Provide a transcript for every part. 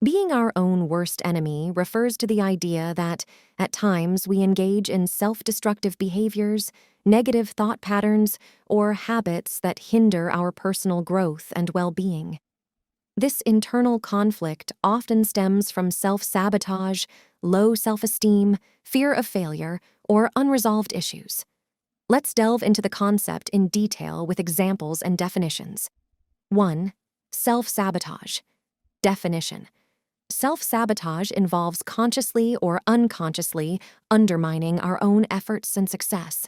Being our own worst enemy refers to the idea that, at times, we engage in self-destructive behaviors, negative thought patterns, or habits that hinder our personal growth and well-being. This internal conflict often stems from self-sabotage, low self-esteem, fear of failure, or unresolved issues. Let's delve into the concept in detail with examples and definitions. 1. Self-sabotage. Definition. Self-sabotage involves consciously or unconsciously undermining our own efforts and success.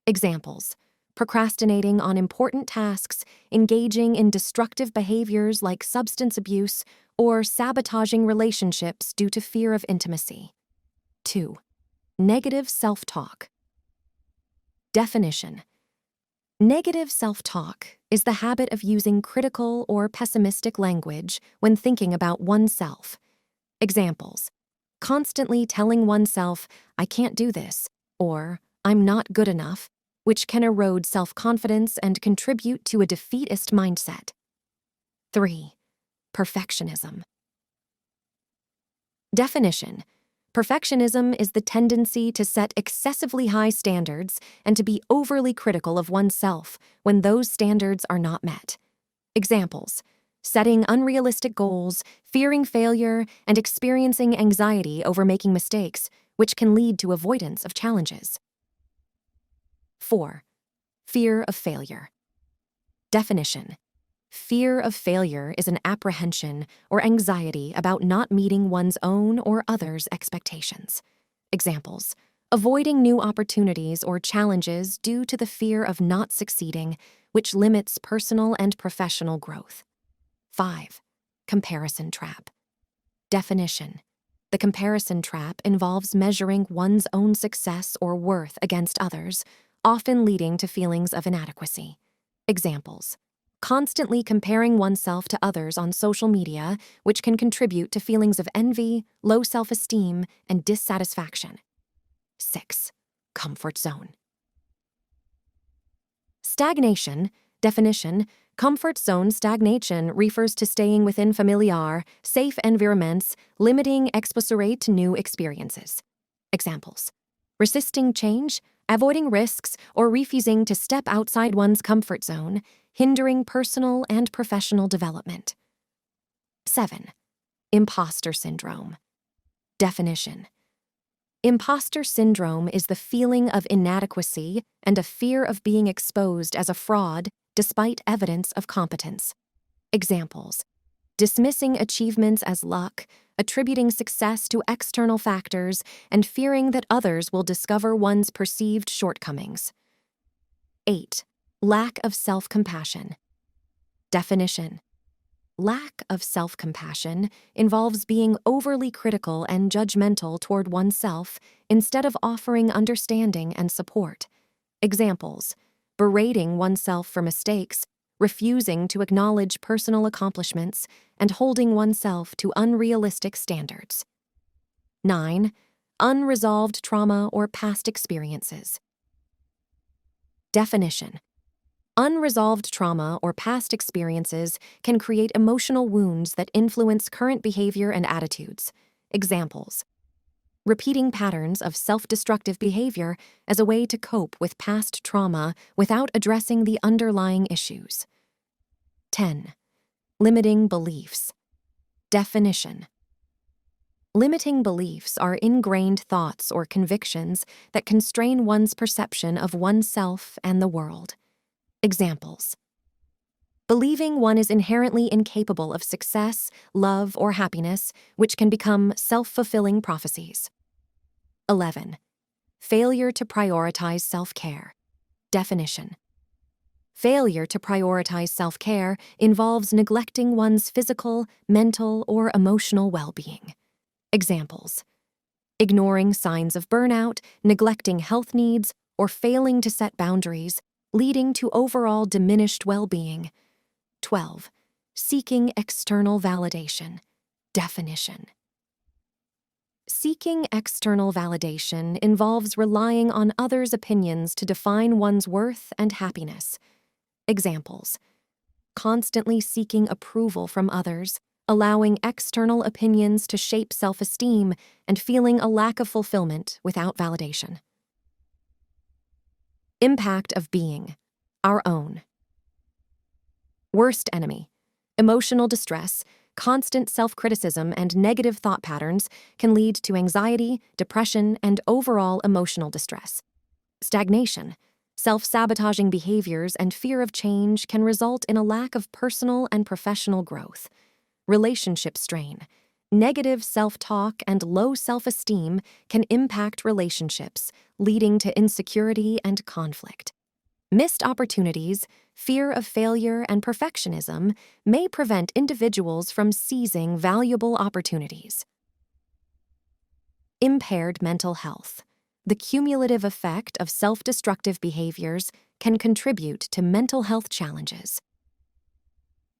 Examples: procrastinating on important tasks, engaging in destructive behaviors like substance abuse, or sabotaging relationships due to fear of intimacy. 2. Negative self-talk. Definition. Negative self-talk is the habit of using critical or pessimistic language when thinking about oneself. Examples: constantly telling oneself, "I can't do this," or "I'm not good enough," which can erode self-confidence and contribute to a defeatist mindset. 3. Perfectionism. Definition. Perfectionism is the tendency to set excessively high standards and to be overly critical of oneself when those standards are not met. Examples: setting unrealistic goals, fearing failure, and experiencing anxiety over making mistakes, which can lead to avoidance of challenges. 4. Fear of failure. Definition. Fear of failure is an apprehension or anxiety about not meeting one's own or others' expectations. Examples: avoiding new opportunities or challenges due to the fear of not succeeding, which limits personal and professional growth. 5. Comparison trap. Definition. The comparison trap involves measuring one's own success or worth against others, often leading to feelings of inadequacy. Examples: constantly comparing oneself to others on social media, which can contribute to feelings of envy, low self-esteem, and dissatisfaction. 6. Comfort zone. Stagnation. Definition. Comfort zone stagnation refers to staying within familiar, safe environments, limiting exposure to new experiences. Examples: resisting change, avoiding risks, or refusing to step outside one's comfort zone, hindering personal and professional development. 7. Imposter syndrome. Definition. Imposter syndrome is the feeling of inadequacy and a fear of being exposed as a fraud despite evidence of competence. Examples: dismissing achievements as luck, attributing success to external factors, and fearing that others will discover one's perceived shortcomings. 8. Lack of self-compassion. Definition. Lack of self-compassion involves being overly critical and judgmental toward oneself instead of offering understanding and support. Examples: berating oneself for mistakes, refusing to acknowledge personal accomplishments, and holding oneself to unrealistic standards. 9. Unresolved trauma or past experiences. Definition. Unresolved trauma or past experiences can create emotional wounds that influence current behavior and attitudes. Examples: repeating patterns of self-destructive behavior as a way to cope with past trauma without addressing the underlying issues. 10. Limiting beliefs. Definition. Limiting beliefs are ingrained thoughts or convictions that constrain one's perception of oneself and the world. Examples: believing one is inherently incapable of success, love, or happiness, which can become self-fulfilling prophecies. 11. Failure to prioritize self-care. Definition. Failure to prioritize self-care involves neglecting one's physical, mental, or emotional well-being. Examples: ignoring signs of burnout, neglecting health needs, or failing to set boundaries, leading to overall diminished well-being. 12. Seeking external validation. Definition. Seeking external validation involves relying on others' opinions to define one's worth and happiness. Examples: constantly seeking approval from others, allowing external opinions to shape self-esteem and feeling a lack of fulfillment without validation. Impact of being our own. Worst enemy. Emotional distress, constant self-criticism, and negative thought patterns can lead to anxiety, depression, and overall emotional distress. Stagnation. Self-sabotaging behaviors and fear of change can result in a lack of personal and professional growth. Relationship strain. Negative self-talk and low self-esteem can impact relationships, leading to insecurity and conflict. Missed opportunities, fear of failure, and perfectionism may prevent individuals from seizing valuable opportunities. Impaired mental health. The cumulative effect of self-destructive behaviors can contribute to mental health challenges.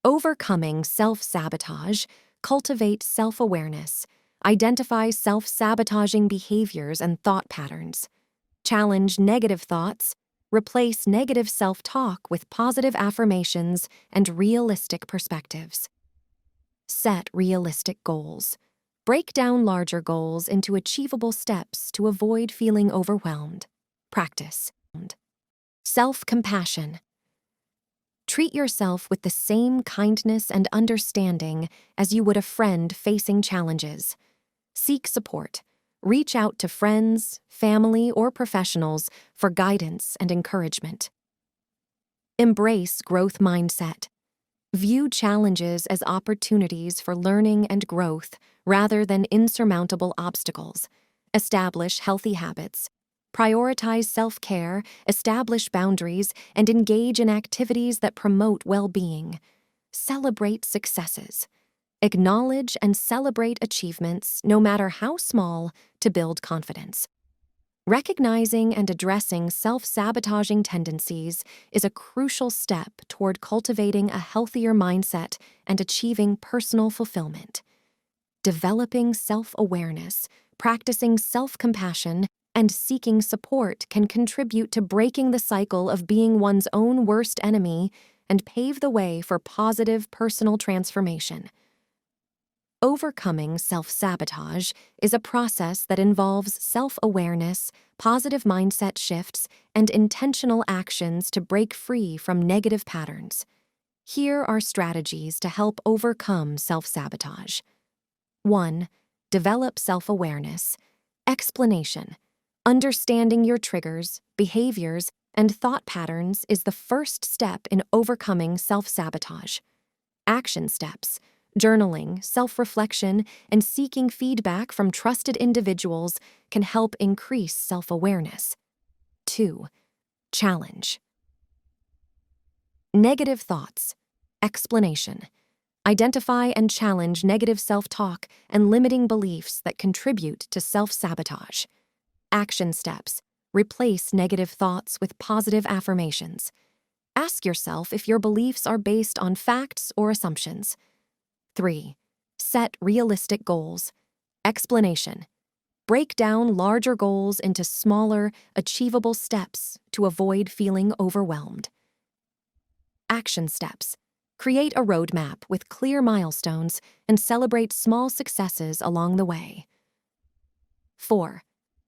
Overcoming self-sabotage. Cultivate self-awareness. Identify self-sabotaging behaviors and thought patterns. Challenge negative thoughts. Replace negative self-talk with positive affirmations and realistic perspectives. Set realistic goals. Break down larger goals into achievable steps to avoid feeling overwhelmed. Practice. Self-compassion. Treat yourself with the same kindness and understanding as you would a friend facing challenges. Seek support. Reach out to friends, family, or professionals for guidance and encouragement. Embrace growth mindset. View challenges as opportunities for learning and growth rather than insurmountable obstacles. Establish healthy habits. Prioritize self-care, establish boundaries, and engage in activities that promote well-being. Celebrate successes. Acknowledge and celebrate achievements, no matter how small, to build confidence. Recognizing and addressing self-sabotaging tendencies is a crucial step toward cultivating a healthier mindset and achieving personal fulfillment. Developing self-awareness, practicing self-compassion, and seeking support can contribute to breaking the cycle of being one's own worst enemy and pave the way for positive personal transformation. Overcoming self-sabotage is a process that involves self-awareness, positive mindset shifts, and intentional actions to break free from negative patterns. Here are strategies to help overcome self-sabotage. 1. Develop self-awareness. Explanation. Understanding your triggers, behaviors, and thought patterns is the first step in overcoming self-sabotage. Action steps. Journaling, self-reflection, and seeking feedback from trusted individuals can help increase self-awareness. 2. Challenge. Negative thoughts. Explanation. Identify and challenge negative self-talk and limiting beliefs that contribute to self-sabotage. Action steps. Replace negative thoughts with positive affirmations. Ask yourself if your beliefs are based on facts or assumptions. 3. Set realistic goals. Explanation. Break down larger goals into smaller, achievable steps to avoid feeling overwhelmed. Action steps. Create a roadmap with clear milestones and celebrate small successes along the way. 4.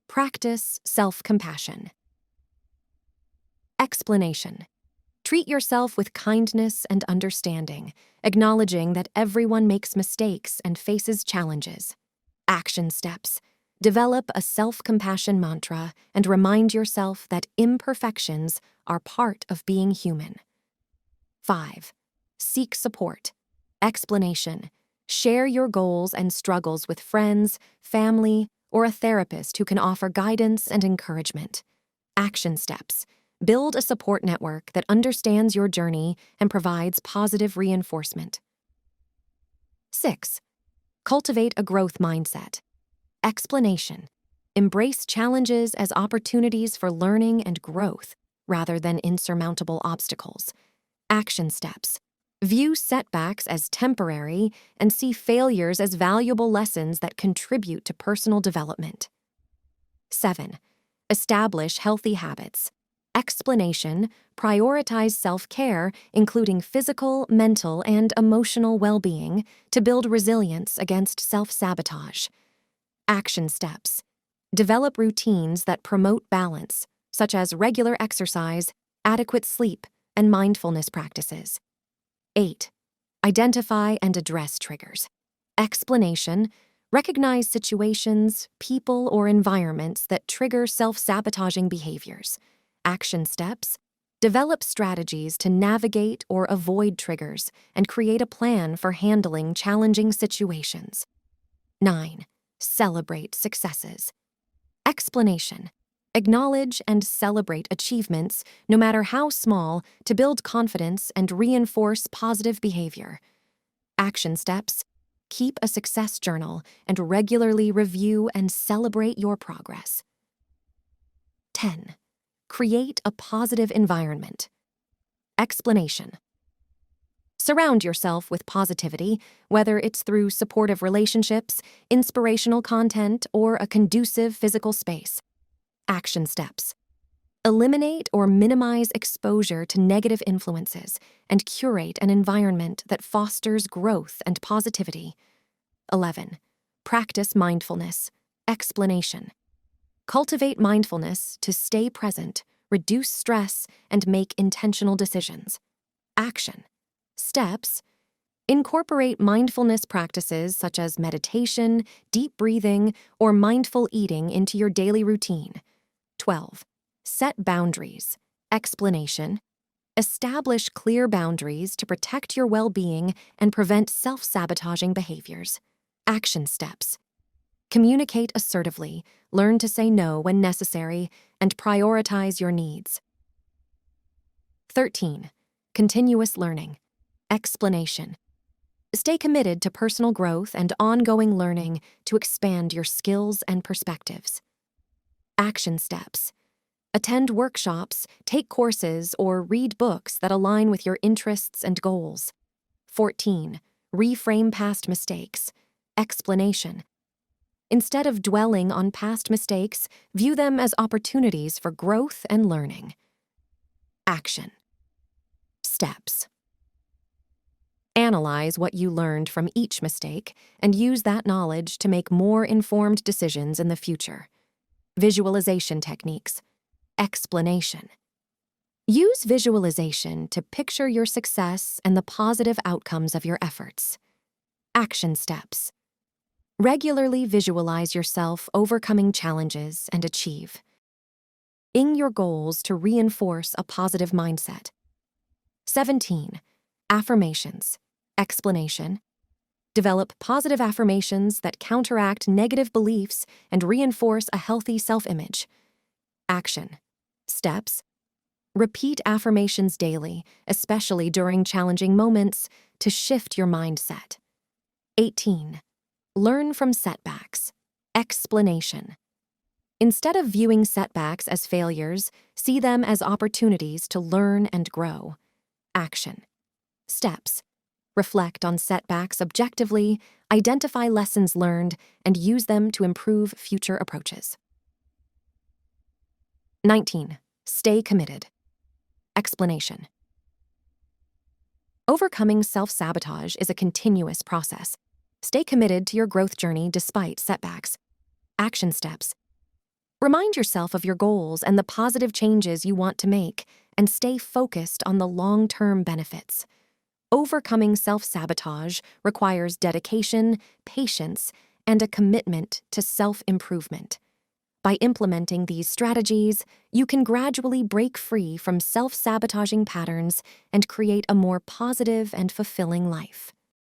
Practice self-compassion. Explanation. Treat yourself with kindness and understanding, acknowledging that everyone makes mistakes and faces challenges. Action steps. Develop a self-compassion mantra and remind yourself that imperfections are part of being human. 5. Seek support. Explanation. Share your goals and struggles with friends, family, or a therapist who can offer guidance and encouragement. Action steps. Build a support network that understands your journey and provides positive reinforcement. 6. Cultivate a growth mindset. Explanation. Embrace challenges as opportunities for learning and growth, rather than insurmountable obstacles. Action steps. View setbacks as temporary and see failures as valuable lessons that contribute to personal development. 7. Establish healthy habits. Explanation: prioritize self-care, including physical, mental, and emotional well-being, to build resilience against self-sabotage. Action steps: develop routines that promote balance, such as regular exercise, adequate sleep, and mindfulness practices. 8. Identify and address triggers. Explanation: recognize situations, people, or environments that trigger self-sabotaging behaviors. Action steps: develop strategies to navigate or avoid triggers and create a plan for handling challenging situations. 9. Celebrate successes. Explanation: acknowledge and celebrate achievements, no matter how small, to build confidence and reinforce positive behavior. Action steps: keep a success journal and regularly review and celebrate your progress. 10. Create a positive environment. Explanation: surround yourself with positivity, whether it's through supportive relationships, inspirational content, or a conducive physical space. Action steps: eliminate or minimize exposure to negative influences and curate an environment that fosters growth and positivity. 11. Practice mindfulness. Explanation: cultivate mindfulness to stay present, reduce stress, and make intentional decisions. Action steps: incorporate mindfulness practices such as meditation, deep breathing, or mindful eating into your daily routine. 12. Set boundaries. Explanation: establish clear boundaries to protect your well-being and prevent self-sabotaging behaviors. Action steps: communicate assertively, learn to say no when necessary, and prioritize your needs. 13. Continuous learning. Explanation: stay committed to personal growth and ongoing learning to expand your skills and perspectives. Action steps: attend workshops, take courses, or read books that align with your interests and goals. 14. Reframe past mistakes. Explanation: instead of dwelling on past mistakes, view them as opportunities for growth and learning. Action steps: analyze what you learned from each mistake and use that knowledge to make more informed decisions in the future. Visualization techniques. Explanation: use visualization to picture your success and the positive outcomes of your efforts. Action steps: regularly visualize yourself overcoming challenges and achieve your goals to reinforce a positive mindset. 17. Affirmations. Explanation: develop positive affirmations that counteract negative beliefs and reinforce a healthy self-image. Action steps: repeat affirmations daily, especially during challenging moments, to shift your mindset. 18. Learn from setbacks. Explanation: instead of viewing setbacks as failures, see them as opportunities to learn and grow. Action steps: reflect on setbacks objectively, identify lessons learned, and use them to improve future approaches. 19. Stay committed. Explanation: overcoming self-sabotage is a continuous process. Stay committed to your growth journey despite setbacks. Action steps: remind yourself of your goals and the positive changes you want to make, and stay focused on the long-term benefits. Overcoming self-sabotage requires dedication, patience, and a commitment to self-improvement. By implementing these strategies, you can gradually break free from self-sabotaging patterns and create a more positive and fulfilling life.